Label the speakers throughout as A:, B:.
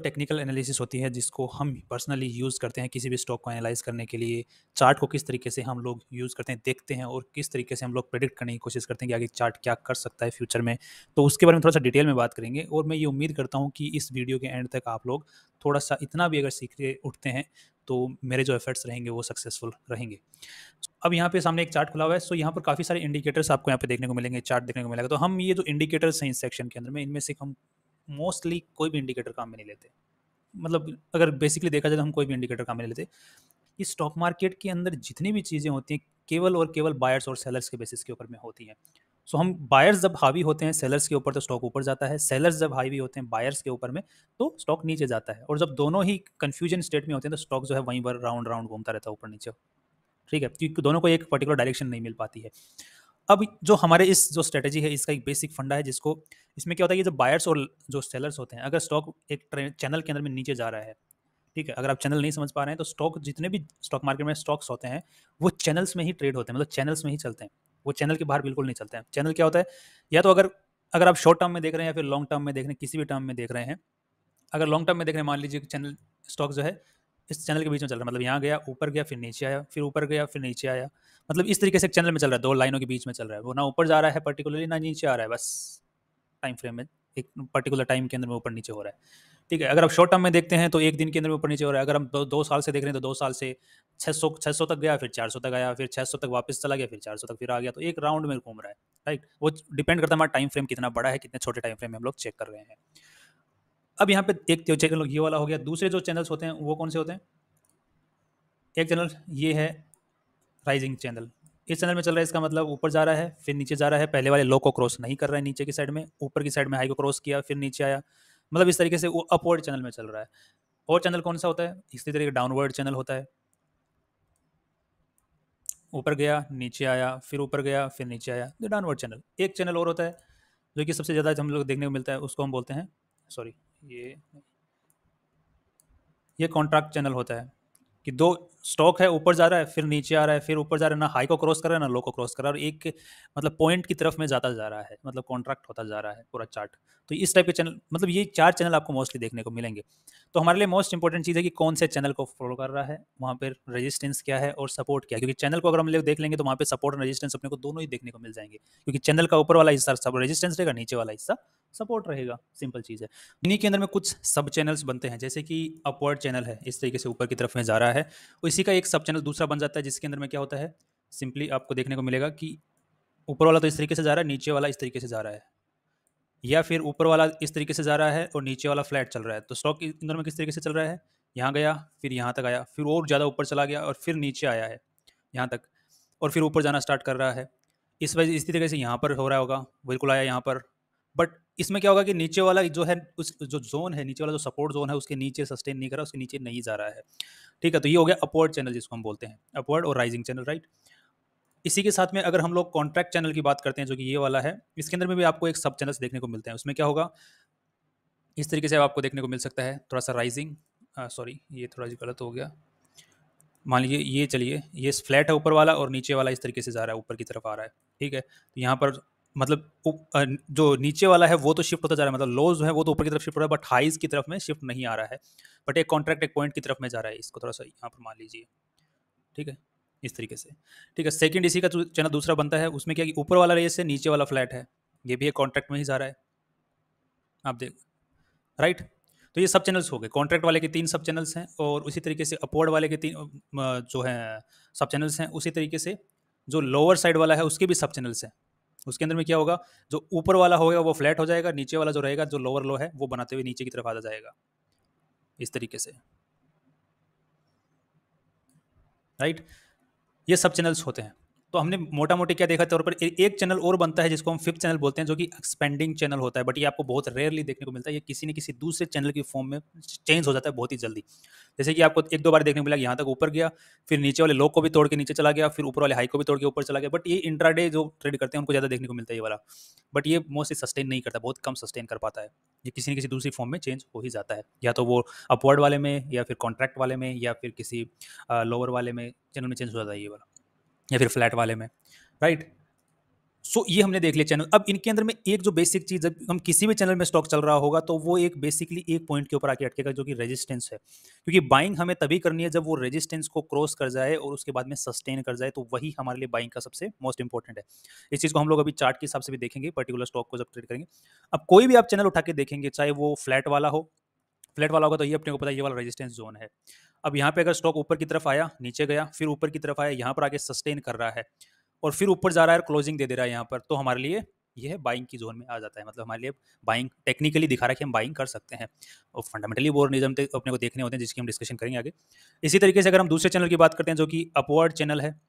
A: Technical analysis होती है जिसको हम पर्सनली यूज़ करते हैं किसी भी स्टॉक को एनालाइज करने के लिए, चार्ट को किस तरीके से हम लोग यूज़ करते हैं, देखते हैं और किस तरीके से हम लोग प्रेडिक्ट करने की कोशिश करते हैं कि आगे चार्ट क्या कर सकता है फ्यूचर में। तो उसके बारे में थोड़ा-सा डिटेल में बात करेंगे और मैं ये उम्मीद करता हूँ कि इस वीडियो के एंड तक आप लोग थोड़ा-सा इतना भी अगर सीख के उठते हैं, तो मेरे जो एफर्ट्स रहेंगे वो सक्सेसफुल रहेंगे। अब यहाँ पे सामने एक चार्ट खुला हुआ है, सो यहाँ पर काफ़ी सारे इंडिकेटर्स आपको यहाँ पे देखने को मिलेंगे, चार्ट देखने को मिलेगा। तो हम ये जो इंडिकेटर्स हैं इस सेक्शन के अंदर में, इनमें से हम मोस्टली कोई भी इंडिकेटर काम में नहीं लेते। मतलब अगर बेसिकली देखा जाए तो हम कोई भी इंडिकेटर काम में नहीं लेते। इस स्टॉक मार्केट के अंदर जितनी भी चीज़ें होती हैं, केवल और केवल बायर्स और सेलर्स के बेसिस के ऊपर में होती हैं। सो हम बायर्स जब हावी होते हैं सेलर्स के ऊपर तो स्टॉक ऊपर जाता है, सेलर्स जब हावी होते हैं बायर्स के ऊपर में तो स्टॉक नीचे जाता है, और जब दोनों ही कंफ्यूजन स्टेट में होते हैं तो स्टॉक जो है वहीं पर राउंड राउंड घूमता रहता है ऊपर नीचे। ठीक है, क्योंकि दोनों को एक पर्टिकुलर डायरेक्शन नहीं मिल पाती है। अब जो हमारे इस जो स्ट्रेटजी है इसका एक बेसिक फंडा है, जिसको इसमें क्या होता है कि जो बायर्स और जो सेलर्स होते हैं, अगर स्टॉक एक चैनल के अंदर में नीचे जा रहा है, ठीक है, अगर आप चैनल नहीं समझ पा रहे हैं तो स्टॉक जितने भी स्टॉक मार्केट में स्टॉक्स होते हैं वो चैनल्स में ही ट्रेड होते हैं, मतलब चैनल्स में ही चलते हैं, वो चैनल के बाहर बिल्कुल नहीं चलते हैं। चैनल क्या होता है, या तो अगर अगर आप शॉर्ट टर्म में देख रहे हैं या फिर लॉन्ग टर्म में देख रहे हैं, किसी भी टर्म में देख रहे हैं, अगर लॉन्ग टर्म में देख रहे हैं, मान लीजिए कि चैनल स्टॉक जो है इस चैनल के बीच में चल रहा है, मतलब यहाँ गया, ऊपर गया, फिर नीचे आया, फिर ऊपर गया, फिर नीचे आया, मतलब इस तरीके से एक चैनल में चल रहा है, दो लाइनों के बीच में चल रहा है, वो ना ऊपर जा रहा है पर्टिकुलरली ना नीचे आ रहा है, बस टाइम फ्रेम में एक पर्टिकुलर टाइम के अंदर में ऊपर नीचे हो रहा है। ठीक है, अगर आप शॉर्ट टर्म में देखते हैं तो एक दिन के अंदर में ऊपर नीचे हो रहा है। अगर हम दो साल से देख रहे हैं तो 2 साल से 600 तक गया, फिर 400 तक आया, फिर 600 तक वापस चला गया, फिर 400 तक फिर आ गया, तो एक राउंड में घूम रहा है। राइट, वो डिपेंड करता है हमारा टाइम फ्रेम कितना बड़ा है, कितने छोटे टाइम फ्रेम में हम लोग चेक कर रहे हैं। अब यहाँ पे एक जो चैनल ये वाला हो गया, दूसरे जो चैनल्स होते हैं वो कौन से होते हैं, एक चैनल ये है राइजिंग चैनल, इस चैनल में चल रहा है, इसका मतलब ऊपर जा रहा है फिर नीचे जा रहा है, पहले वाले लो को क्रॉस नहीं कर रहा है नीचे की साइड में, ऊपर की साइड में हाई को क्रॉस किया फिर नीचे आया, मतलब इस तरीके से वो अपवर्ड चैनल में चल रहा है। और चैनल कौन सा होता है, इसी तरीके डाउनवर्ड चैनल होता है, ऊपर गया नीचे आया, फिर ऊपर गया फिर नीचे आया, तो डाउनवर्ड चैनल। एक चैनल और होता है जो कि सबसे ज़्यादा हम लोग देखने को मिलता है, उसको हम बोलते हैं, सॉरी, ये कॉन्ट्रैक्ट चैनल होता है कि दो स्टॉक है, ऊपर जा रहा है फिर नीचे आ रहा है, फिर ऊपर जा रहा है, ना हाई को क्रॉस कर रहा है ना लो को क्रॉस कर रहा है, और एक मतलब पॉइंट की तरफ में जाता जा रहा है, मतलब कॉन्ट्रैक्ट होता जा रहा है पूरा चार्ट। तो इस टाइप के चैनल, मतलब ये 4 चैनल आपको मोस्टली देखने को मिलेंगे। तो हमारे लिए मोस्ट इंपॉर्टेंट चीज़ है कि कौन से चैनल को फॉलो कर रहा है, वहाँ पर रेजिस्टेंस क्या है और सपोर्ट क्या है, क्योंकि चैनल को अगर हम लोग देख लेंगे तो वहाँ पे सपोर्ट और रेजिस्टेंस अपने को दोनों ही देखने को मिल जाएंगे, क्योंकि चैनल का ऊपर वाला हिस्सा सब रेजिस्टेंस रहेगा, नीचे वाला हिस्सा सपोर्ट रहेगा, सिंपल चीज़ है। इन्हीं के अंदर में कुछ सब चैनल्स बनते हैं, जैसे कि अपवर्ड चैनल है, इस तरीके से ऊपर की तरफ में जा रहा है, और इसी का एक सब चैनल दूसरा बन जाता है, जिसके अंदर में क्या होता है, सिंपली आपको देखने को मिलेगा कि ऊपर वाला तो इस तरीके से जा रहा है, नीचे वाला इस तरीके से जा रहा है, या फिर ऊपर वाला इस तरीके से जा रहा है और नीचे वाला फ्लैट चल रहा है। तो स्टॉक के अंदर में किस तरीके से चल रहा है, यहाँ गया फिर यहाँ तक आया, फिर और ज़्यादा ऊपर चला गया और फिर नीचे आया है यहाँ तक, और फिर ऊपर जाना स्टार्ट कर रहा है। इस वजह इसी तरीके से यहाँ पर हो रहा होगा, बिल्कुल आया यहाँ पर, बट इसमें क्या होगा कि नीचे वाला जो है, उस जो जोन है, नीचे वाला जो सपोर्ट जोन है उसके नीचे सस्टेन नहीं कर रहा, उसके नीचे नहीं जा रहा है। ठीक है, तो ये हो गया अपवर्ड चैनल जिसको हम बोलते हैं, अपवर्ड और राइजिंग चैनल, राइट। इसी के साथ में अगर हम लोग कॉन्ट्रैक्ट चैनल की बात करते हैं जो कि ये वाला है, इसके अंदर में भी आपको एक सब चैनल्स देखने को मिलते हैं। उसमें क्या होगा, इस तरीके से आपको देखने को मिल सकता है, थोड़ा सा राइजिंग, सॉरी ये थोड़ा सा गलत हो गया, मान लीजिए ये, चलिए ये फ्लैट है ऊपर वाला और नीचे वाला इस तरीके से जा रहा है, ऊपर की तरफ आ रहा है। ठीक है, तो यहाँ पर मतलब जो नीचे वाला है वो तो शिफ्ट होता जा रहा है, मतलब लो जो है वो तो ऊपर की तरफ शिफ्ट हो रहा है, बट हाइज की तरफ में शिफ्ट नहीं आ रहा है, बट एक कॉन्ट्रैक्ट एक पॉइंट की तरफ में जा रहा है, इसको थोड़ा सा यहाँ पर मान लीजिए। ठीक है, इस तरीके से। ठीक है, सेकंड इसी का चैनल दूसरा बनता है, उसमें क्या कि ऊपर वाला रेस है, नीचे वाला फ्लैट है, ये भी एक कॉन्ट्रैक्ट में ही जा रहा है, आप देख, राइट। तो ये सब चैनल्स हो गए, कॉन्ट्रैक्ट वाले के 3 सब चैनल्स हैं, और उसी तरीके से अपवर्ड वाले के 3 जो हैं सब चैनल्स हैं, उसी तरीके से जो लोअर साइड वाला है उसके भी सब चैनल्स हैं। उसके अंदर में क्या होगा, जो ऊपर वाला होगा वो फ्लैट हो जाएगा, नीचे वाला जो रहेगा जो लोअर लो है वो बनाते हुए नीचे की तरफ आ जाएगा, इस तरीके से, राइट। ये सब चैनल्स होते हैं। तो हमने मोटा मोटी क्या देखा तौर पर, एक चैनल और बनता है जिसको हम फिफ्थ चैनल बोलते हैं, जो कि एक्सपेंडिंग चैनल होता है, बट ये आपको बहुत रेयरली देखने को मिलता है, ये किसी न किसी दूसरे चैनल की फॉर्म में चेंज हो जाता है बहुत ही जल्दी। जैसे कि आपको एक दो बार देखने को मिला, यहाँ तक ऊपर गया, फिर नीचे वाले लो को भी तोड़ के नीचे चला गया, फिर ऊपर वाले हाई को भी तोड़ के ऊपर चला गया, बट ये इंट्राडे जो ट्रेड करते हैं उनको ज़्यादा देखने को मिलता है ये वाला, बट ये मोस्टली सस्टेन नहीं करता, बहुत कम सस्टेन कर पाता है, ये किसी न किसी दूसरी फॉर्म में चेंज हो ही जाता है, या तो वो अपवर्ड वाले में, या फिर कॉन्ट्रैक्ट वाले में, या फिर किसी लोअर वाले में चैनल में चेंज हो जाता है ये वाला, या फिर फ्लैट वाले में, राइट। सो ये हमने देख लिया चैनल। अब इनके अंदर में एक जो बेसिक चीज़, जब हम किसी भी चैनल में स्टॉक चल रहा होगा तो वो एक बेसिकली एक पॉइंट के ऊपर आके अटकेगा जो कि रेजिस्टेंस है, क्योंकि बाइंग हमें तभी करनी है जब वो रेजिस्टेंस को क्रॉस कर जाए और उसके बाद में सस्टेन कर जाए, तो वही हमारे लिए बाइंग का सबसे मोस्ट इंपॉर्टेंट है। इस चीज़ को हम लोग अभी चार्ट के हिसाब से भी देखेंगे, पर्टिकुलर स्टॉक को जब ट्रेड करेंगे। अब कोई भी आप चैनल उठा के देखेंगे, चाहे वो फ्लैट वाला हो, फ्लैट वाला होगा तो ये अपने को पता है ये वाला रेजिस्टेंस जोन है। अब यहाँ पे अगर स्टॉक ऊपर की तरफ आया, नीचे गया, फिर ऊपर की तरफ आया, यहाँ पर आके सस्टेन कर रहा है और फिर ऊपर जा रहा है, क्लोजिंग दे दे रहा है यहाँ पर, तो हमारे लिए ये है बाइंग की जोन में आ जाता है। मतलब हमारे लिए बाइंग टेक्निकली दिखा रहा है कि हम बाइंग कर सकते हैं, और फंडामेंटली वो नियम अपने को देखने होते हैं जिसकी हम डिस्कशन करेंगे आगे। इसी तरीके से अगर हम दूसरे चैनल की बात करते हैं जो कि अपवर्ड चैनल है,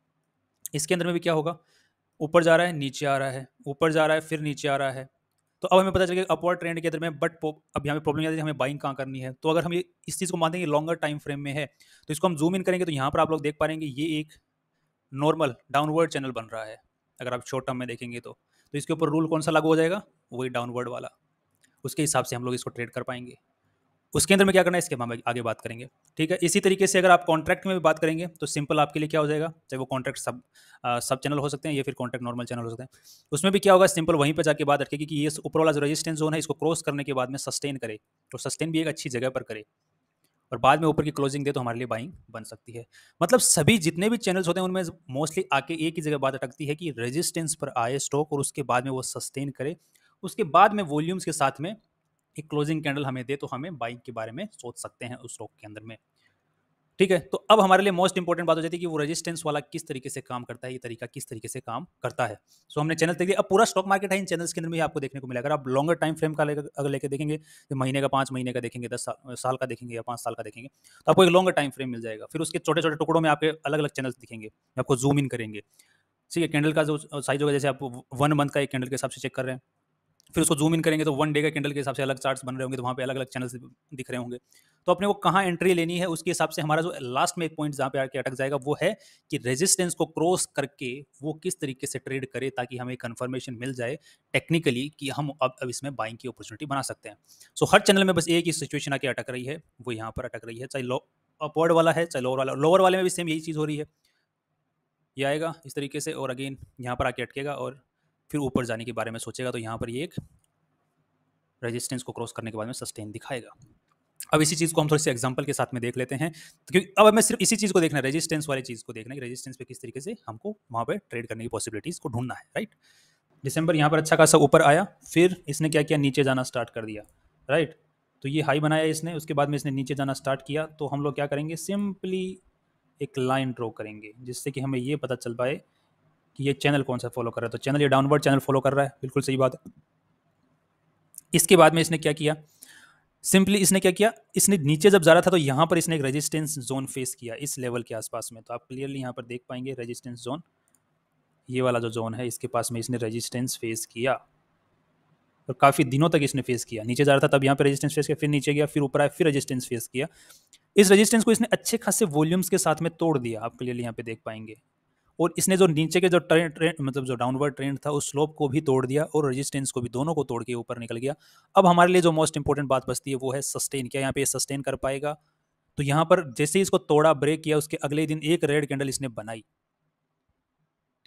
A: इसके अंदर में भी क्या होगा, ऊपर जा रहा है, नीचे आ रहा है, ऊपर जा रहा है, फिर नीचे आ रहा है। तो अब हमें पता चल गया अपवर्ड ट्रेंड के अंदर में, बट अब यहाँ पे प्रॉब्लम आती है हमें बाइंग कहाँ करनी है। तो अगर हम ये इस चीज़ को मानते हैं कि लॉन्गर टाइम फ्रेम में है, तो इसको हम जूम इन करेंगे तो यहाँ पर आप लोग देख पाएंगे ये एक नॉर्मल डाउनवर्ड चैनल बन रहा है। अगर आप शॉर्ट टर्म में देखेंगे तो इसके ऊपर रूल कौन सा लागू हो जाएगा, वही डाउनवर्ड वाला। उसके हिसाब से हम लोग इसको ट्रेड कर पाएंगे। उसके अंदर में क्या करना है इसके हम आगे बात करेंगे। ठीक है, इसी तरीके से अगर आप कॉन्ट्रैक्ट में भी बात करेंगे तो सिंपल आपके लिए क्या हो जाएगा, चाहे वो कॉन्ट्रैक्ट सब चैनल हो सकते हैं या फिर कॉन्ट्रैक्ट नॉर्मल चैनल हो सकते हैं, उसमें भी क्या होगा, सिंपल वहीं पर जाके बात अटकेगी कि ये ऊपर वाला जो रेजिस्टेंस जोन है इसको क्रॉस करने के बाद में सस्टेन करे, और सस्टेन भी एक अच्छी जगह पर करे और बाद में ऊपर की क्लोजिंग दे, तो हमारे लिए बाइंग बन सकती है। मतलब सभी जितने भी चैनल्स होते हैं उनमें मोस्टली आके एक ही जगह बात अटकती है कि रेजिस्टेंस पर आए स्टॉक और उसके बाद में वो सस्टेन करे, उसके बाद में वॉल्यूम्स के साथ में एक क्लोजिंग कैंडल हमें दे, तो हमें बाइंग के बारे में सोच सकते हैं उस स्टॉक के अंदर में। ठीक है, तो अब हमारे लिए मोस्ट इंपॉर्टेंट बात हो जाती है कि वो रेजिस्टेंस वाला किस तरीके से काम करता है, ये तरीका किस तरीके से काम करता है। सो हमने चैनल देख लिया। अब पूरा स्टॉक मार्केट है, इन चैनल्स के अंदर में आपको देखने को मिलेगा। अगर आप लॉन्गर टाइम फ्रेम का अगर लेकर देखेंगे, तो महीने का, 5 महीने का देखेंगे, 10 साल का देखेंगे या 5 साल का देखेंगे, तो आपको एक लॉन्गर टाइम फ्रेम मिल जाएगा। फिर उसके छोटे छोटे टुकड़ों में आपके अलग अलग चैनल्स दिखेंगे, आपको जूम इन करेंगे। ठीक है, कैंडल का जो साइज होगा, जैसे आप 1 मंथ का एक कैंडल के हिसाब से चेक कर रहे हैं, फिर उसको जूम इन करेंगे तो 1 डे का कैंडल के हिसाब से अलग चार्ट्स बन रहे होंगे, तो वहाँ पे अलग अलग चैनल्स दिख रहे होंगे। तो अपने को कहाँ एंट्री लेनी है उसके हिसाब से हमारा जो लास्ट में एक पॉइंट जहाँ पे आके अटक जाएगा वो है कि रेजिस्टेंस को क्रॉस करके वो किस तरीके से ट्रेड करे, ताकि हमें कंफर्मेशन मिल जाए टेक्निकली कि हम अब इसमें बाइंग की अपॉर्चुनिटी बना सकते हैं। सो हर चैनल में बस एक ही सिचुएशन आके अटक रही है, वो यहाँ पर अटक रही है, चाहे अपवर्ड वाला है चाहे लोअर वाला। लोअर वाले में भी सेम यही चीज़ हो रही है, ये आएगा इस तरीके से और अगेन यहाँ पर आके अटकेगा और फिर ऊपर जाने के बारे में सोचेगा, तो यहाँ पर ये एक रेजिस्टेंस को क्रॉस करने के बाद में सस्टेन दिखाएगा। अब इसी चीज़ को हम थोड़ी सी एग्जांपल के साथ में देख लेते हैं, क्योंकि अब हमें सिर्फ इसी चीज़ को देखना है, रेजिस्टेंस वाली चीज़ को देखना है कि रेजिस्टेंस पे किस तरीके से हमको वहाँ पे ट्रेड करने की पॉसिबिलिटीज़ को ढूंढना है। राइट, दिसंबर यहाँ पर अच्छा खासा ऊपर आया, फिर इसने क्या किया, नीचे जाना स्टार्ट कर दिया। राइट, तो ये हाई बनाया इसने, उसके बाद में इसने नीचे जाना स्टार्ट किया, तो हम लोग क्या करेंगे, सिंपली एक लाइन ड्रॉ करेंगे जिससे कि हमें ये पता चल पाए कि ये चैनल कौन सा फॉलो कर रहा है। तो चैनल ये डाउनवर्ड चैनल फॉलो कर रहा है, बिल्कुल सही बात है। इसके बाद में इसने क्या किया, सिंपली इसने क्या किया, इसने नीचे जब जा रहा था तो यहाँ पर इसने एक रेजिस्टेंस जोन फेस किया इस लेवल के आसपास में। तो आप क्लियरली यहाँ पर देख पाएंगे रेजिस्टेंस जोन, ये वाला जो जोन है इसके पास में इसने रेजिस्टेंस फेस किया और काफ़ी दिनों तक इसने फेस किया। नीचे जा रहा था तब यहाँ पर रेजिस्टेंस फेस किया, फिर नीचे गया, फिर ऊपर आया, फिर रेजिस्टेंस फेस किया। इस रेजिस्टेंस को इसने अच्छे खासे वॉल्यूम्स के साथ में तोड़ दिया, आप क्लियरली यहाँ पे देख पाएंगे। और इसने जो नीचे के जो ट्रेंड मतलब जो डाउनवर्ड ट्रेंड था उस स्लोप को भी तोड़ दिया और रेजिस्टेंस को भी, दोनों को तोड़ के ऊपर निकल गया। अब हमारे लिए जो मोस्ट इंपॉर्टेंट बात बचती है वो है सस्टेन। क्या यहाँ पे सस्टेन कर पाएगा? तो यहाँ पर जैसे ही इसको तोड़ा, ब्रेक किया, उसके अगले दिन एक रेड कैंडल इसने बनाई।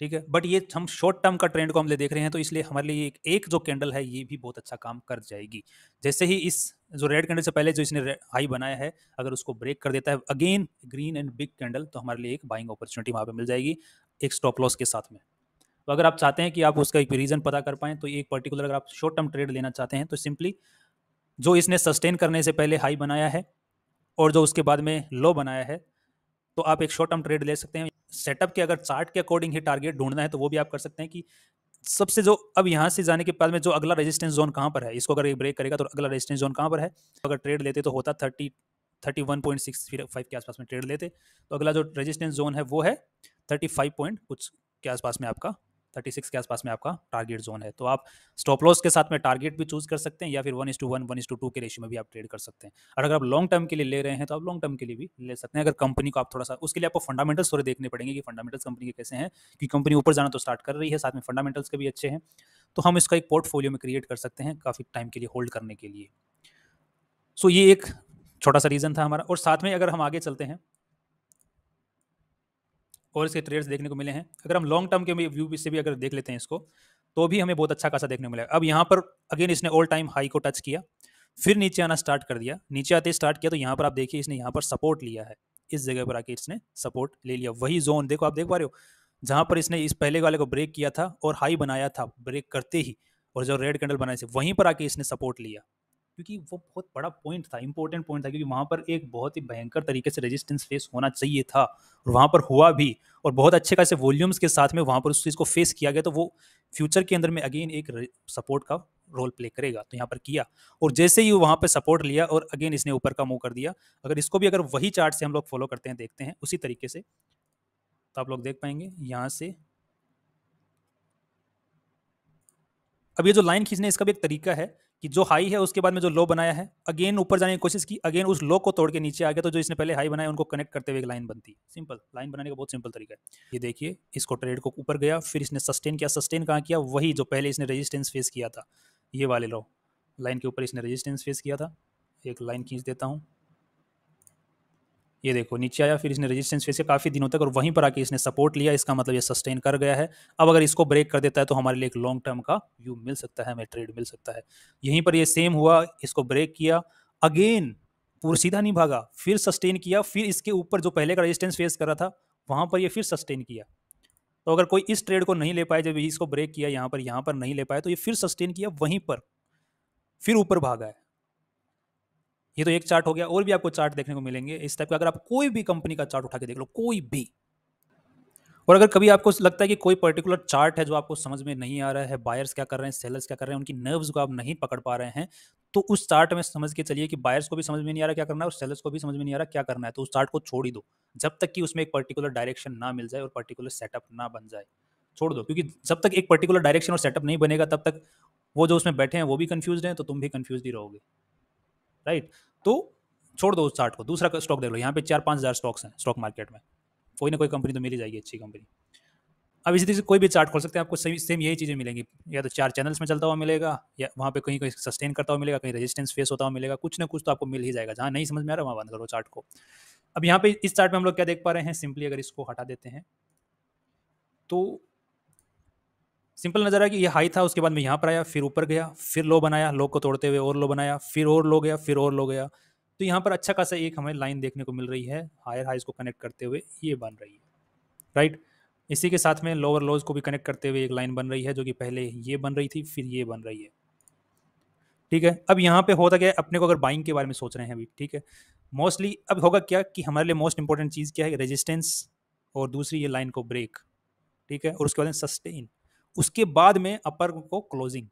A: ठीक है, बट ये हम शॉर्ट टर्म का ट्रेंड को हम ले देख रहे हैं, तो इसलिए हमारे लिए एक जो कैंडल है ये भी बहुत अच्छा काम कर जाएगी। जैसे ही इस जो रेड कैंडल से पहले जो इसने हाई बनाया है, अगर उसको ब्रेक कर देता है again green and big candle, तो हमारे लिए एक बाइंग अपॉर्चुनिटी वहाँ पे मिल जाएगी एक स्टॉप लॉस के साथ में। तो अगर आप चाहते हैं कि आप उसका एक रीजन पता कर पाएं, तो एक पर्टिकुलर अगर आप शॉर्ट टर्म ट्रेड लेना चाहते हैं तो सिंपली जो इसने सस्टेन करने से पहले हाई बनाया है और जो उसके बाद में लो बनाया है, तो आप एक शॉर्ट टर्म ट्रेड ले सकते हैं। सेटअप के अगर चार्ट के अकॉर्डिंग ही टारगेट ढूंढना है तो वो भी आप कर सकते हैं कि सबसे जो अब यहाँ से जाने के बाद में जो अगला रेजिस्टेंस जोन कहाँ पर है, इसको अगर ब्रेक करेगा तो अगला रेजिस्टेंस जोन कहाँ पर है। अगर ट्रेड लेते तो होता 31.65 के आसपास में ट्रेड लेते, तो अगला जो रेजिस्टेंस जोन है वो है 35 पॉइंट कुछ के आसपास में, आपका 36 के आसपास में आपका टारगेट जोन है। तो आप स्टॉप लॉस के साथ में टारगेट भी चूज कर सकते हैं या फिर 1:1 1:2 के रेशियो में भी आप ट्रेड कर सकते हैं। और अगर आप लॉन्ग टर्म के लिए ले रहे हैं तो आप लॉन्ग टर्म के लिए भी ले सकते हैं। अगर कंपनी को आप थोड़ा सा, उसके लिए आपको फंडामेंटल्स थोड़े देखने पड़ेंगे कि फंडामेंटल्स कंपनी के कैसे हैं, कि कंपनी ऊपर जाना तो स्टार्ट कर रही है, साथ में फंडामेंटल्स के भी अच्छे हैं, तो हम इसका एक पोर्टफोलियो में क्रिएट कर सकते हैं काफ़ी टाइम के लिए होल्ड करने के लिए। सो ये एक छोटा सा रीज़न था हमारा। और साथ में अगर हम आगे चलते हैं और इसके ट्रेड्स देखने को मिले हैं, अगर हम लॉन्ग टर्म के व्यू से भी अगर देख लेते हैं इसको, तो भी हमें बहुत अच्छा खासा देखने को मिलेगा। अब यहाँ पर अगेन इसने ऑल टाइम हाई को टच किया, फिर नीचे आना स्टार्ट कर दिया। नीचे आते स्टार्ट किया तो यहाँ पर आप देखिए इसने यहाँ पर सपोर्ट लिया है, इस जगह पर आके इसने सपोर्ट ले लिया। वही जोन देखो, आप देख पा रहे हो जहां पर इसने इस पहले वाले को ब्रेक किया था और हाई बनाया था ब्रेक करते ही, और जो रेड कैंडल बनाए थे वहीं पर आके इसने सपोर्ट लिया, क्योंकि वो बहुत बड़ा पॉइंट था, इंपॉर्टेंट पॉइंट था, क्योंकि वहां पर एक बहुत ही भयंकर तरीके से रेजिस्टेंस फेस होना चाहिए था और वहां पर हुआ भी, और बहुत अच्छे खासे वॉल्यूम्स के साथ में वहां पर उस चीज को फेस किया गया। तो वो फ्यूचर के अंदर में अगेन एक सपोर्ट का रोल प्ले करेगा, तो यहाँ पर किया, और जैसे ही वहां पर सपोर्ट लिया और अगेन इसने ऊपर का मूव कर दिया। अगर इसको भी अगर वही चार्ट से हम लोग फॉलो करते हैं, देखते हैं उसी तरीके से, तो आप लोग देख पाएंगे यहाँ से। अब ये जो लाइन खींचने इसका भी एक तरीका है कि जो हाई है उसके बाद में जो लो बनाया है, अगेन ऊपर जाने की कोशिश की, अगेन उस लो को तोड़ के नीचे आ गया, तो जो इसने पहले हाई बनाया उनको कनेक्ट करते हुए एक लाइन बनती है। सिंपल लाइन बनाने का बहुत सिंपल तरीका है। ये देखिए इसको ट्रेड को ऊपर गया, फिर इसने सस्टेन किया। सस्टेन कहाँ किया? वही जो पहले इसने रेजिस्टेंस फेस किया था, ये वाले लो लाइन के ऊपर इसने रेजिस्टेंस फेस किया था। एक लाइन खींच देता हूँ, ये देखो नीचे आया, फिर इसने रेजिस्टेंस फेस किया काफ़ी दिनों तक और वहीं पर आके इसने सपोर्ट लिया। इसका मतलब ये सस्टेन कर गया है। अब अगर इसको ब्रेक कर देता है तो हमारे लिए एक लॉन्ग टर्म का व्यू मिल सकता है, हमें ट्रेड मिल सकता है। यहीं पर ये सेम हुआ, इसको ब्रेक किया, अगेन पूरा सीधा नहीं भागा, फिर सस्टेन किया, फिर इसके ऊपर जो पहले का रेजिस्टेंस फेस कर रहा था वहां पर ये फिर सस्टेन किया। तो अगर कोई इस ट्रेड को नहीं ले पाए, जब इसको ब्रेक किया यहाँ पर नहीं ले पाए, तो ये फिर सस्टेन किया वहीं पर, फिर ऊपर भागा है। ये तो एक चार्ट हो गया, और भी आपको चार्ट देखने को मिलेंगे इस टाइप का। अगर आप कोई भी कंपनी का चार्ट उठा के देख लो, कोई भी, और अगर कभी आपको लगता है कि कोई पर्टिकुलर चार्ट है जो आपको समझ में नहीं आ रहा है, बायर्स क्या कर रहे हैं, सेलर्स क्या कर रहे हैं, उनकी नर्व्स को आप नहीं पकड़ पा रहे हैं, तो उस चार्ट में समझ के चलिए कि बायर्स को भी समझ में नहीं आ रहा क्या करना है और सेलर्स को भी समझ में नहीं आ रहा क्या करना है, तो उस चार्ट को छोड़ ही दो जब तक कि उसमें एक पर्टिकुलर डायरेक्शन ना मिल जाए और पर्टिकुलर सेटअप ना बन जाए। छोड़ दो, क्योंकि जब तक एक पर्टिकुलर डायरेक्शन और सेटअप नहीं बनेगा तब तक वो जो उसमें बैठे हैं वो भी कंफ्यूज हैं, तो तुम भी कंफ्यूज ही रहोगे, राइट। तो छोड़ दो उस चार्ट को, दूसरा स्टॉक देख लो। यहाँ पे 4-5 हज़ार स्टॉक्स हैं स्टॉक मार्केट में, कोई ना कोई कंपनी तो मिल ही जाएगी, अच्छी कंपनी। अब इसी तरह से कोई भी चार्ट खोल सकते हैं, आपको सेम यही चीज़ें मिलेंगी, या तो 4 चैनल्स में चलता हुआ मिलेगा, या वहाँ पे कहीं कहीं सस्टेन करता हुआ मिलेगा, कहीं रेजिस्टेंस फेस होता हुआ मिलेगा, कुछ ना कुछ तो आपको मिल ही जाएगा। जहाँ नहीं समझ में आ रहा वहाँ बंद करो चार्ट को। अब यहाँ पे इस चार्ट में हम लोग क्या देख पा रहे हैं, सिंपली अगर इसको हटा देते हैं तो सिंपल नजर आया कि ये हाई था, उसके बाद में यहाँ पर आया, फिर ऊपर गया, फिर लो बनाया, लो को तोड़ते हुए और लो बनाया, फिर और लो गया, फिर और लो गया। तो यहाँ पर अच्छा खासा एक हमें लाइन देखने को मिल रही है, हायर हाइज को कनेक्ट करते हुए ये बन रही है, राइट। इसी के साथ में लोअर लोज को भी कनेक्ट करते हुए एक लाइन बन रही है, जो कि पहले ये बन रही थी, फिर ये बन रही है, ठीक है। अब यहाँ पे होता क्या है, अपने को अगर बाइंग के बारे में सोच रहे हैं अभी, ठीक है, मोस्टली अब होगा क्या कि हमारे लिए मोस्ट इंपॉर्टेंट चीज़ क्या है, रेजिस्टेंस, और दूसरी ये लाइन को ब्रेक, ठीक है, और उसके बाद सस्टेन, उसके बाद में अपर को क्लोजिंग।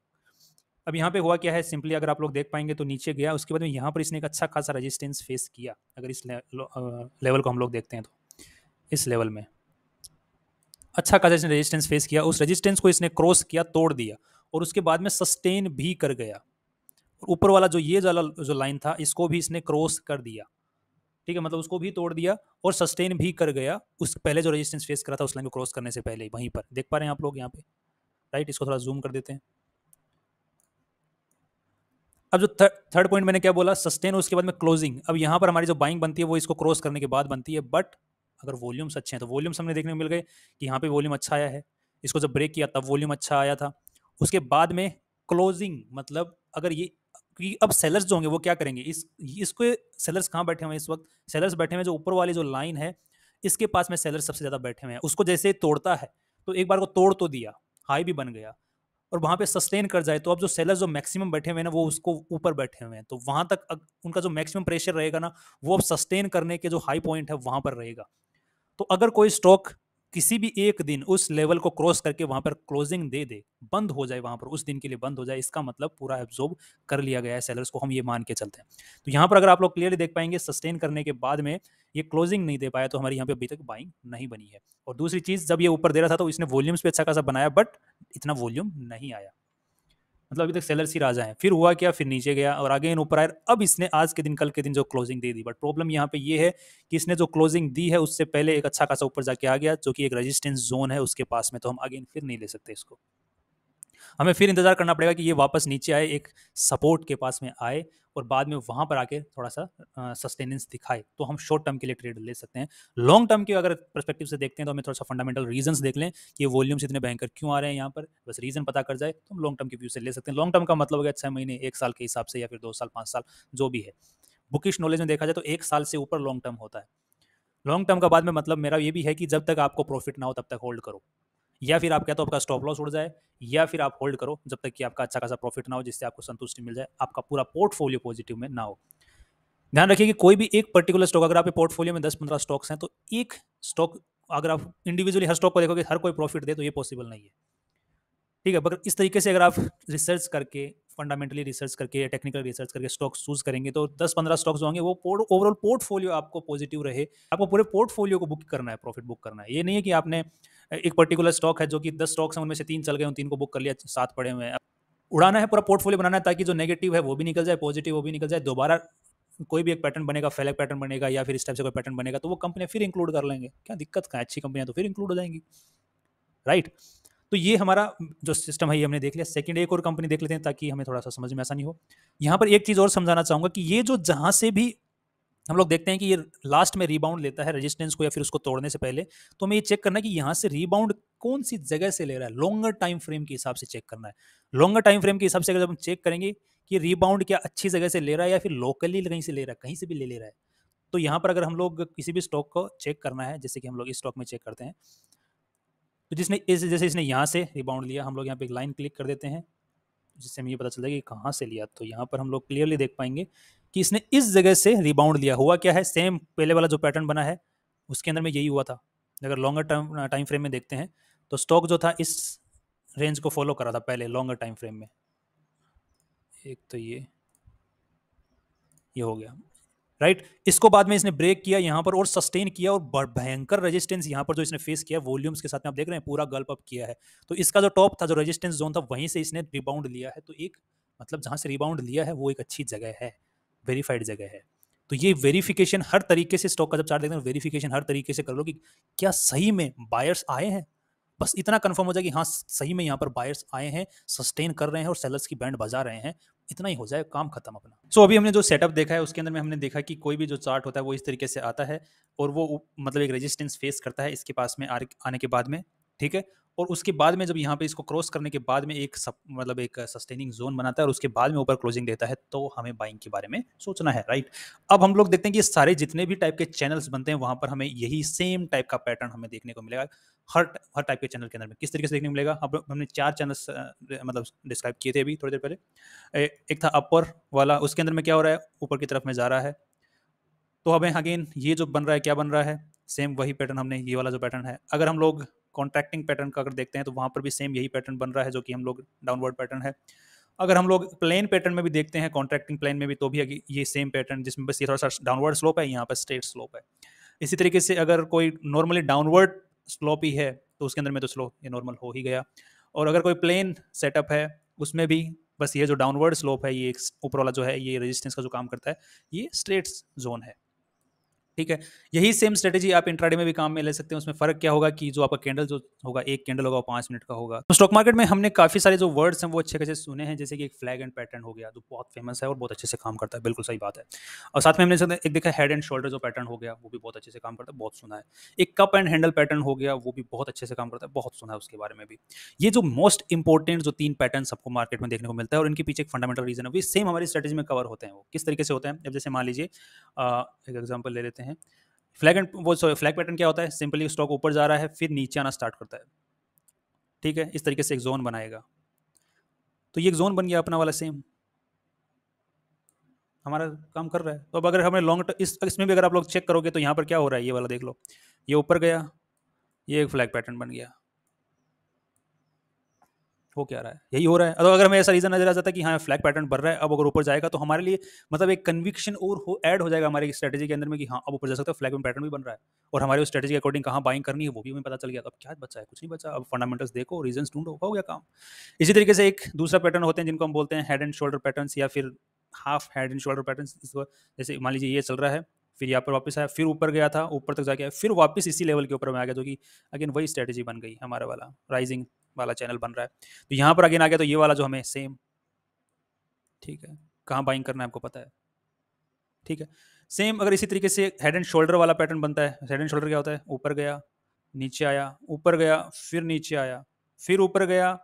A: अब यहाँ पे हुआ क्या है, सिंपली अगर आप लोग देख पाएंगे तो नीचे गया, उसके बाद में यहाँ पर इसने एक अच्छा खासा रेजिस्टेंस फेस किया। अगर इस लेवल को हम लोग देखते हैं तो इस लेवल में अच्छा खासा इसने रेजिस्टेंस फेस किया, उस रेजिस्टेंस को इसने क्रॉस किया, तोड़ दिया, और उसके बाद में सस्टेन भी कर गया। ऊपर वाला जो ये जो लाइन था इसको भी इसने क्रॉस कर दिया, ठीक है, मतलब उसको भी तोड़ दिया और सस्टेन भी कर गया, उस पहले जो रेजिस्टेंस फेस करा था उस लाइन को क्रॉस करने से पहले, वहीं पर देख पा रहे हैं आप लोग यहाँ पे, राइट। इसको थोड़ा जूम कर देते हैं। अब जो थर्ड पॉइंट मैंने क्या बोला, सस्टेन, उसके बाद में क्लोजिंग। अब यहाँ पर हमारी जो बाइंग बनती है वो इसको क्रॉस करने के बाद बनती है, बट अगर वॉल्यूम्स अच्छे हैं तो वॉल्यूम्स हमने देखने को मिल गए कि यहाँ पे वॉल्यूम अच्छा आया है, इसको जब ब्रेक किया तब वॉल्यूम अच्छा आया था। उसके बाद में क्लोजिंग, मतलब अगर ये, क्योंकि अब सेलर्स जो होंगे वो क्या करेंगे, इसको सेलर्स कहाँ बैठे हुए हैं इस वक्त, सेलर्स बैठे हुए हैं जो ऊपर वाली जो लाइन है इसके पास में सेलर्स सबसे ज़्यादा बैठे हुए हैं। उसको जैसे तोड़ता है तो एक बार को तोड़ तो दिया, हाई भी बन गया, और वहां पे सस्टेन कर जाए, तो अब जो सेलर्स जो मैक्सिमम बैठे हुए हैं ना वो उसको ऊपर बैठे हुए हैं, तो वहां तक उनका जो मैक्सिमम प्रेशर रहेगा ना वो अब सस्टेन करने के जो हाई पॉइंट है वहां पर रहेगा। तो अगर कोई स्टॉक किसी भी एक दिन उस लेवल को क्रॉस करके वहां पर क्लोजिंग दे दे, बंद हो जाए, वहां पर उस दिन के लिए बंद हो जाए, इसका मतलब पूरा एब्जॉर्ब कर लिया गया है सेलर्स को, हम ये मान के चलते हैं। तो यहाँ पर अगर आप लोग क्लियरली देख पाएंगे, सस्टेन करने के बाद में ये क्लोजिंग नहीं दे पाया, तो हमारी यहाँ पे अभी तक बाइंग नहीं बनी है। और दूसरी चीज, जब ये ऊपर दे रहा था तो इसने वॉल्यूम्स पे अच्छा खासा बनाया, बट इतना वॉल्यूम नहीं आया, मतलब अभी तक सेलर्स ही राजा हैं। फिर हुआ क्या, फिर नीचे गया और आगे इन ऊपर आया। अब इसने आज के दिन, कल के दिन जो closing they the, but problem यहाँ पे ये है कि इसने जो क्लोजिंग दी है उससे पहले एक अच्छा खासा ऊपर जाके आ गया, जो कि एक रेजिस्टेंस जोन है उसके पास में, तो हम आगे फिर नहीं ले सकते इसको। हमें फिर इंतजार करना पड़ेगा कि ये वापस नीचे आए, एक सपोर्ट के पास में आए और बाद में वहां पर आके थोड़ा सा सस्टेनेंस दिखाए, तो हम शॉर्ट टर्म के लिए ट्रेड ले सकते हैं। लॉन्ग टर्म के अगर पर्सपेक्टिव से देखते हैं तो हमें थोड़ा सा फंडामेंटल रीजंस देख लें कि ये वॉल्यूम्स इतने भयंकर क्यों आ रहे हैं यहाँ पर, बस रीजन पता कर जाए तो हम लॉन्ग टर्म के व्यू से ले सकते हैं। लॉन्ग टर्म का मतलब हो गया 6 महीने, 1 साल के हिसाब से, या फिर 2 साल, 5 साल, जो भी है। बुकिश नॉलेज में देखा जाए तो 1 साल से ऊपर लॉन्ग टर्म होता है। लॉन्ग टर्म का बाद में मतलब मेरा ये भी है कि जब तक आपको प्रॉफिट ना हो तब तक होल्ड करो, या फिर आप क्या तो आपका स्टॉप लॉस उड़ जाए, या फिर आप होल्ड करो जब तक कि आपका अच्छा खासा प्रॉफिट ना हो, जिससे आपको संतुष्टि मिल जाए, आपका पूरा पोर्टफोलियो पॉजिटिव में ना हो। ध्यान रखिए कि कोई भी एक पर्टिकुलर स्टॉक, अगर आपके पोर्टफोलियो में 10-15 स्टॉक्स हैं, तो एक स्टॉक अगर आप इंडिविजुअली हर स्टॉक को देखोगे हर कोई प्रॉफिट दे, तो ये पॉसिबल नहीं है। ठीक है, मगर इस तरीके से अगर आप रिसर्च करके, फंडामेंटली रिसर्च करके, टेक्निकल रिसर्च करके स्टॉक्स चूज करेंगे, तो 10-15 स्टॉक्स होंगे, वो ओवरऑल पोर्टफोलियो आपको पॉजिटिव रहे। आपको पूरे पोर्टफोलियो को बुक करना है, प्रॉफिट बुक करना है। ये नहीं है कि आपने एक पर्टिकुलर स्टॉक है जो कि 10 स्टॉक्स हैं, उनमें से 3 चल गए, उन 3 को बुक कर लिया, 7 पड़े हुए हैं। उड़ाना है, पूरा पोर्टफोलियो बनाना है, ताकि जो नेगेटिव है वो भी निकल जाए, पॉजिटिव वो भी निकल जाए। दोबारा कोई भी एक पैटर्न बनेगा, फेलक पैटर्न बनेगा, या फिर इस टाइप से कोई पैटर्न बनेगा, तो वो कंपनी फिर इंक्लूड कर लेंगे। क्या दिक्कत है, अच्छी कंपनियां तो फिर इंक्लूड हो जाएंगी, राइट। तो ये हमारा जो सिस्टम है ये हमने देख लिया। सेकंड एक और कंपनी देख लेते हैं ताकि हमें थोड़ा सा समझ में आसानी हो। यहाँ पर एक चीज और समझाना चाहूंगा कि ये जो जहां से भी हम लोग देखते हैं कि ये लास्ट में रीबाउंड लेता है रेजिस्टेंस को, या फिर उसको तोड़ने से पहले, तो हमें ये चेक करना है कि यहाँ से रीबाउंड कौन सी जगह से ले रहा है। लॉन्गर टाइम फ्रेम के हिसाब से चेक करना है। लॉन्गर टाइम फ्रेम के हिसाब से अगर हम चेक करेंगे कि रीबाउंड क्या अच्छी जगह से ले रहा है, या फिर लोकली कहीं से ले रहा है, कहीं से भी ले रहा है, तो यहाँ पर अगर हम लोग किसी भी स्टॉक को चेक करना है, जैसे कि हम लोग इस स्टॉक में चेक करते हैं, तो जैसे इसने यहाँ से रिबाउंड लिया, हम लोग यहाँ पे एक लाइन क्लिक कर देते हैं, जिससे हमें ये पता चलता है कि कहाँ से लिया। तो यहाँ पर हम लोग क्लियरली देख पाएंगे कि इसने इस जगह से रिबाउंड लिया। हुआ क्या है, सेम पहले वाला जो पैटर्न बना है उसके अंदर में यही हुआ था। अगर लॉन्गर टाइम फ्रेम में देखते हैं तो स्टॉक जो था इस रेंज को फॉलो करा था पहले लॉन्गर टाइम फ्रेम में। एक तो ये हो गया, राइट। इसको बाद में इसने ब्रेक किया यहाँ पर और सस्टेन किया, और भयंकर रेजिस्टेंस यहाँ पर जो इसने फेस किया वॉल्यूम्स के साथ में, आप देख रहे हैं पूरा गल्प अप किया है। तो इसका जो टॉप था, जो रेजिस्टेंस जोन था, वहीं से इसने रिबाउंड लिया है। तो एक मतलब जहां से रिबाउंड लिया है वो एक अच्छी जगह है, वेरीफाइड जगह है। तो ये वेरिफिकेशन हर तरीके से, स्टॉक का जब चार्ट देखते हैं वेरिफिकेशन हर तरीके से कर लो कि क्या सही में बायर्स आए हैं। बस इतना कंफर्म हो जाए कि हाँ सही में यहाँ पर बायर्स आए हैं, सस्टेन कर रहे हैं और सेलर्स की बैंड बजा रहे हैं, इतना ही हो जाए, काम खत्म अपना। सो अभी हमने जो सेटअप देखा है उसके अंदर में हमने देखा कि कोई भी जो चार्ट होता है वो इस तरीके से आता है, और वो मतलब एक रेजिस्टेंस फेस करता है इसके पास में आने के बाद में, ठीक है। और उसके बाद में जब यहाँ पे इसको क्रॉस करने के बाद में एक मतलब एक सस्टेनिंग जोन बनाता है, और उसके बाद में ऊपर क्लोजिंग देता है, तो हमें बाइंग के बारे में सोचना है, राइट। अब हम लोग देखते हैं कि सारे जितने भी टाइप के चैनल्स बनते हैं वहां पर हमें यही सेम टाइप का पैटर्न हमें देखने को मिलेगा। हर टाइप के चैनल के अंदर में किस तरीके से देखने को मिलेगा। अब हमने 4 चैनल्स मतलब डिस्क्राइब किए थे अभी थोड़ी देर पहले। एक था अपर वाला, उसके अंदर में क्या हो रहा है, ऊपर की तरफ में जा रहा है। तो हमें अगेन ये जो बन रहा है, क्या बन रहा है, सेम वही पैटर्न हमने, ये वाला जो पैटर्न है। अगर हम लोग कॉन्ट्रैक्टिंग पैटर्न का अगर देखते हैं तो वहां पर भी सेम यही पैटर्न बन रहा है, जो कि हम लोग डाउनवर्ड पैटर्न है। अगर हम लोग प्लेन पैटर्न में भी देखते हैं, कॉन्ट्रैक्टिंग प्लेन में भी, तो भी ये सेम पैटर्न, जिसमें बस ये थोड़ा सा डाउनवर्ड स्लोप है, यहाँ पर स्ट्रेट स्लोप है। इसी तरीके से अगर कोई नॉर्मली डाउनवर्ड स्लोप ही है तो उसके अंदर में तो स्लो ये नॉर्मल हो ही गया। और अगर कोई प्लेन सेटअप है उसमें भी बस ये जो डाउनवर्ड स्लोप है, ये ऊपर वाला जो है, ये रेजिस्टेंस का जो काम करता है, ये स्ट्रेट जोन है, ठीक है। यही सेम स्ट्रेटेजी आप इंट्राडे में भी काम में ले सकते हैं। उसमें फर्क क्या होगा कि जो आपका कैंडल जो होगा, एक कैंडल होगा वो 5 मिनट का होगा। तो स्टॉक मार्केट में हमने काफी सारे जो वर्ड्स हैं वो अच्छे खासे सुने हैं, जैसे कि एक फ्लैग एंड पैटर्न हो गया, जो बहुत फेमस है और बहुत अच्छे से काम करता है, बिल्कुल सही बात है। और साथ में हमने एक देखा हेड एंड शोल्डर जो पैटर्न हो गया, वो भी बहुत अच्छे से काम करता है, बहुत सुना है। एक कप एंड हैंडल पैटर्न हो गया, वो भी बहुत अच्छे से काम करता है, बहुत सुना है उसके बारे में भी। ये जो मोस्ट इंपॉर्टेंट जो 3 पैटर्न सबको मार्केट में देखने को मिलता है और इनके पीछे एक फंडामेंटल रीजन है, वो सेम हमारी स्ट्रेटेजी में कवर होते हैं। वो किस तरीके से होते हैं, अब जैसे मान लीजिए एक एग्जाम्पल ले लेते हैं। फ्लैग पैटर्न क्या होता है, सिंपली स्टॉक ऊपर जा रहा है फिर नीचे आना स्टार्ट करता है, ठीक है। इस तरीके से एक जोन बनाएगा, तो ये एक जोन बन गया अपना वाला, सेम हमारा काम कर रहा है। तो अब अगर हमें लॉन्ग इसमें भी अगर आप लोग चेक करोगे तो यहाँ पर क्या हो रहा है, ये वाला देख लो, ये ऊपर गया, ये एक फ्लैग पैटर्न बन गया, हो क्या रहा है, यही हो रहा है। तो अगर हमें ऐसा रीजन नजर आ जाता है कि हाँ फ्लैग पैटर्न बढ़ रहा है, अब अगर ऊपर जाएगा तो हमारे लिए मतलब एक कन्विक्शन और ऐड हो जाएगा हमारी स्ट्रेटेजी के अंदर में कि हाँ अब ऊपर जा सकता है, फ्लैग पैटर्न भी बन रहा है, और हमारे उस स्ट्रेटेजी के अकॉर्डिंग कहाँ बाइंग करनी है वो भी हमें पता चल गया। तो अब क्या बचा है, कुछ नहीं बचा, अब फंडामेंटल्स देखो, रीजन ढूंढो, हो गया काम। इसी तरीके से एक दूसरा पैटर्न होते हैं जिनको हम बोलते हैं हेड एंड शोल्डर पैटर्न, या फिर half head and shoulder pattern. जैसे मान लीजिए ये चल रहा है, फिर यहाँ पर वापस आया, फिर ऊपर गया था, ऊपर तक जाके फिर वापस इसी लेवल के ऊपर में आ गया, जो कि अगेन वही स्ट्रेटेजी बन गई हमारा वाला राइजिंग वाला चैनल बन रहा है। तो यहाँ पर अगेन आ गया, तो ये वाला जो हमें सेम, ठीक है, कहाँ बाइंग करना है आपको पता है, ठीक है। सेम अगर इसी तरीके से हेड एंड शोल्डर वाला पैटर्न बनता है, हेड एंड शोल्डर क्या होता है, ऊपर गया, नीचे आया, ऊपर गया, फिर नीचे आया, फिर ऊपर गया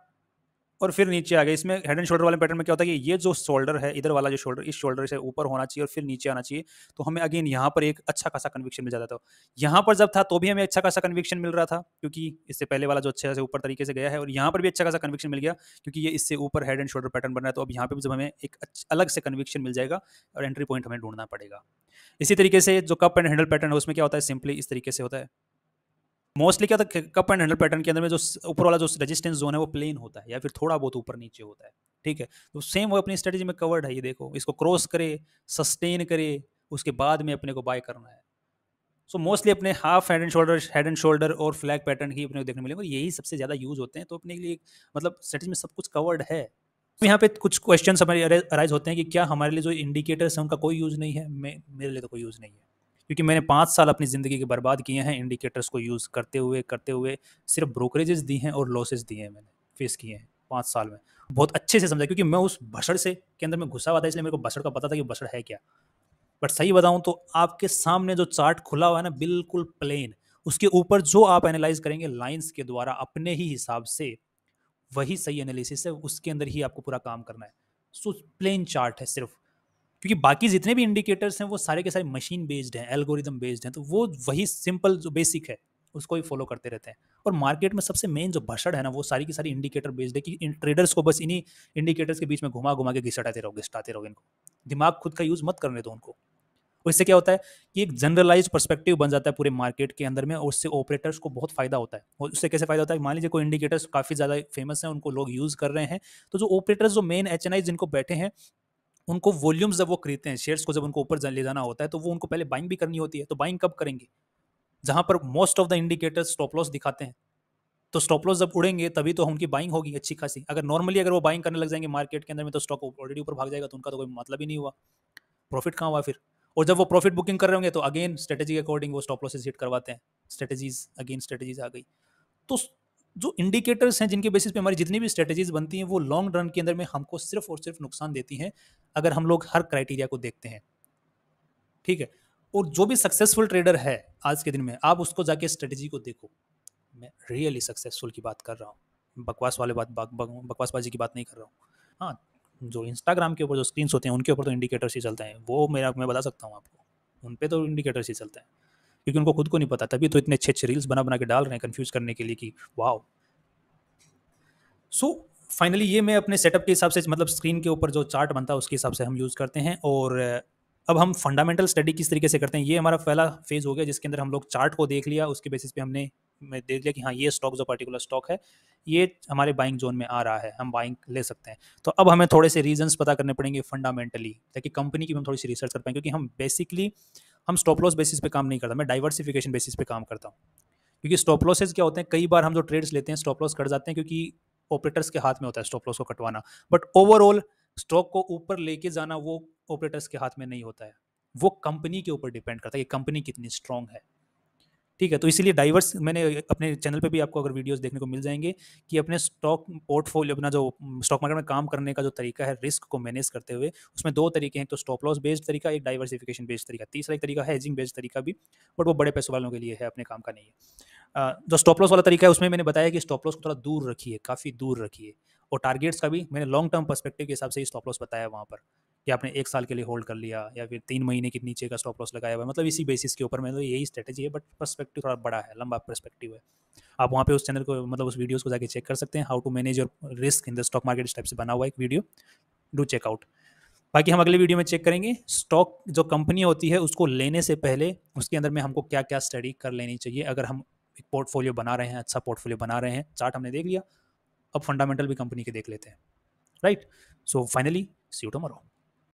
A: और फिर नीचे आ गया। इसमें हेड एंड शोल्डर वाले पैटर्न में क्या होता है कि ये जो शोल्डर है, इधर वाला जो शोल्डर, इस शोल्डर से ऊपर होना चाहिए और फिर नीचे आना चाहिए। तो हमें अगेन यहाँ पर एक अच्छा खासा कन्विक्शन मिल जाता था। यहाँ पर जब था तो भी हमें अच्छा खासा कन्विक्शन मिल रहा था, क्योंकि इससे पहले वाला जो अच्छे से ऊपर तरीके से गया है, और यहाँ पर भी अच्छा खासा कन्विक्शन मिल गया क्योंकि ये इससे ऊपर हेड एंड शोल्डर पैटर्न बन रहा है। तो अब यहाँ पे भी जब हमें एक अलग से कन्विक्शन मिल जाएगा और एंट्री पॉइंट हमें ढूंढना पड़ेगा। इसी तरीके से जो कप एंड हैंडल पैटर्न है उसमें क्या होता है, सिंपली इस तरीके से होता है। मोस्टली क्या होता है कप एंड हैंडल पैटर्न के अंदर में जो ऊपर वाला जो रेजिस्टेंस जोन है वो प्लेन होता है या फिर थोड़ा बहुत ऊपर नीचे होता है, ठीक है। तो सेम वो अपनी स्ट्रेटेजी में कवर्ड है। ये देखो, इसको क्रॉस करे, सस्टेन करे, उसके बाद में अपने को बाय करना है। सो मोस्टली अपने हाफ हेड एंड शोल्डर और फ्लैग पैटर्न ही अपने को देखने मिलेंगे, यही सबसे ज़्यादा यूज होते हैं। तो अपने के लिए मतलब स्ट्रेटेजी में सब कुछ कवर्ड है। तो यहाँ पे कुछ क्वेश्चन हमारे अराइज होते हैं कि क्या हमारे लिए जो इंडिकेटर्स हैं उनका कोई यूज़ नहीं है। मेरे लिए तो कोई यूज़ नहीं है, क्योंकि मैंने 5 साल अपनी ज़िंदगी के बर्बाद किए हैं इंडिकेटर्स को यूज़ करते हुए सिर्फ ब्रोकरेजेस दी हैं और लॉसेस दिए हैं, मैंने फेस किए हैं 5 साल में। बहुत अच्छे से समझा, क्योंकि मैं उस भसड़ से के अंदर में घुसा हुआ था, इसलिए मेरे को भसड़ का पता था कि भसड़ है क्या। बट सही बताऊं तो आपके सामने जो चार्ट खुला हुआ है ना, बिल्कुल प्लेन, उसके ऊपर जो आप एनालाइज करेंगे लाइंस के द्वारा अपने ही हिसाब से, वही सही एनालिसिस है, उसके अंदर ही आपको पूरा काम करना है। सो प्लेन चार्ट है सिर्फ, क्योंकि बाकी जितने भी इंडिकेटर्स हैं वो सारे के सारे मशीन बेस्ड हैं, एल्गोरिदम बेस्ड हैं, तो वो वही सिंपल जो बेसिक है उसको ही फॉलो करते रहते हैं। और मार्केट में सबसे मेन जो भसड़ है ना, वो सारी की सारी इंडिकेटर बेस्ड है कि इन ट्रेडर्स को बस इन्हीं इंडिकेटर्स के बीच में घुमा घुमा के घिसटाते रहो इनको, दिमाग खुद का यूज मत करने दो उनको। और इससे क्या होता है कि एक जनरलाइज पर्सपेक्टिव बन जाता है पूरे मार्केट के अंदर में, और उससे ऑपरेटर्स को बहुत फायदा होता है। और उससे कैसे फायदा होता है, मान लीजिए कोई इंडिकेटर्स काफी ज्यादा फेमस हैं, उनको लोग यूज कर रहे हैं, तो जो ऑपरेटर्स, जो मेन एचएनआई जिनको बैठे हैं, उनको वॉल्यूम्स जब वो खरीदते हैं शेयर्स को, जब उनको ऊपर ले जाना होता है, तो वो उनको पहले बाइंग भी करनी होती है। तो बाइंग कब करेंगे, जहां पर most of the indicators stop loss दिखाते हैं। तो स्टॉप लॉस जब उड़ेंगे तभी तो उनकी बाइंग होगी अच्छी खासी। अगर नॉर्मली अगर वो बाइंग करने लग जाएंगे मार्केट के अंदर में, तो स्टॉक ऑलरेडी ऊपर भाग जाएगा, तो उनका तो कोई मतलब ही नहीं हुआ, प्रॉफिट कहाँ हुआ फिर। और जब वो प्रॉफिट बुकिंग कर रहे होंगे तो अगेन स्ट्रेटेजी के अकॉर्डिंग वो स्टॉप लॉसेस हिट करवाते हैं। स्ट्रेटेजीज आ गई। तो जो इंडिकेटर्स हैं जिनके बेसिस पे हमारी जितनी भी स्ट्रेटेजीज बनती हैं, वो लॉन्ग रन के अंदर में हमको सिर्फ और सिर्फ नुकसान देती हैं, अगर हम लोग हर क्राइटेरिया को देखते हैं, ठीक है। और जो भी सक्सेसफुल ट्रेडर है आज के दिन में, आप उसको जाके स्ट्रेटेजी को देखो। मैं रियली सक्सेसफुल की बात कर रहा हूँ, बकवास वाले बकवासबाजी की बात नहीं कर रहा हूँ। हाँ, जो इंस्टाग्राम के ऊपर जो स्क्रीन्स होते हैं उनके ऊपर तो इंडिकेटर्स ही चलते हैं, वो मैं बता सकता हूँ आपको, उन पे तो इंडिकेटर्स ही चलते हैं, क्योंकि उनको खुद को नहीं पता, तभी तो इतने अच्छे अच्छे रील्स बना बना के डाल रहे हैं कंफ्यूज करने के लिए कि वाओ। सो फाइनली ये मैं अपने सेटअप के हिसाब से, मतलब स्क्रीन के ऊपर जो चार्ट बनता है उसके हिसाब से हम यूज़ करते हैं। और अब हम फंडामेंटल स्टडी किस तरीके से करते हैं, ये हमारा पहला फेज हो गया, जिसके अंदर हम लोग चार्ट को देख लिया, उसके बेसिस पे हमने मैं देख लिया कि हाँ ये स्टॉक, जो पर्टिकुलर स्टॉक है, ये हमारे बाइंग जोन में आ रहा है, हम बाइंग ले सकते हैं। तो अब हमें थोड़े से रीजंस पता करने पड़ेंगे फंडामेंटली, ताकि कंपनी की हम थोड़ी सी रिसर्च कर पाएँ, क्योंकि हम बेसिकली हम स्टॉप लॉस बेसिस पे काम नहीं करता, मैं डाइवर्सिफिकेशन बेसिस पे काम करता हूँ। क्योंकि स्टॉप लॉसेज क्या होते हैं, कई बार हम जो ट्रेड्स लेते हैं स्टॉप लॉस कट जाते हैं, क्योंकि ऑपरेटर्स के हाथ में होता है स्टॉप लॉस को कटवाना, बट ओवरऑल स्टॉक को ऊपर लेके जाना वो ऑपरेटर्स के हाथ में नहीं होता है, वो कंपनी के ऊपर डिपेंड करता है कि कंपनी कितनी स्ट्रांग है, ठीक है। तो इसीलिए डाइवर्स, मैंने अपने चैनल पे भी आपको अगर वीडियोस देखने को मिल जाएंगे कि अपने स्टॉक पोर्टफोलियो, अपना जो स्टॉक मार्केट में काम करने का जो तरीका है रिस्क को मैनेज करते हुए, उसमें 2 तरीके हैं, तो स्टॉप लॉस बेस्ड तरीका, एक डाइवर्सिफिकेशन बेस्ड तरीका, तीसरा एक तरीका है हेजिंग बेस्ड तरीका भी, बट वो बड़े पैसों वालों के लिए है, अपने काम का नहीं है। जो स्टॉप लॉस वाला तरीका है उसमें मैंने बताया कि स्टॉप लॉस को थोड़ा दूर रखिए, काफ़ी दूर रखिए, और टारगेट्स का भी मैंने लॉन्ग टर्म पर्सपेक्टिव के हिसाब से ही स्टॉप लॉस बताया वहाँ पर, कि आपने 1 साल के लिए होल्ड कर लिया या फिर 3 महीने के नीचे का स्टॉप लॉस लगाया हुआ है, मतलब इसी बेसिस के ऊपर मतलब यही स्ट्रेटेजी है, बट पर्सपेक्टिव थोड़ा बड़ा है, लंबा पर्सपेक्टिव है। आप वहाँ पे उस चैनल को, मतलब उस वीडियोस को जाके चेक कर सकते हैं, how to manage your risk in the stock market, इस टाइप से बना हुआ एक वीडियो, डू चेक आउट। बाकी हम अगले वीडियो में चेक करेंगे स्टॉक जो कंपनी होती है उसको लेने से पहले उसके अंदर में हमको क्या क्या स्टडी कर लेनी चाहिए, अगर हम एक पोर्टफोलियो बना रहे हैं, अच्छा पोर्टफोलियो बना रहे हैं। चार्ट हमने देख लिया, अब फंडामेंटल भी कंपनी के देख लेते हैं, right. So finally see you tomorrow.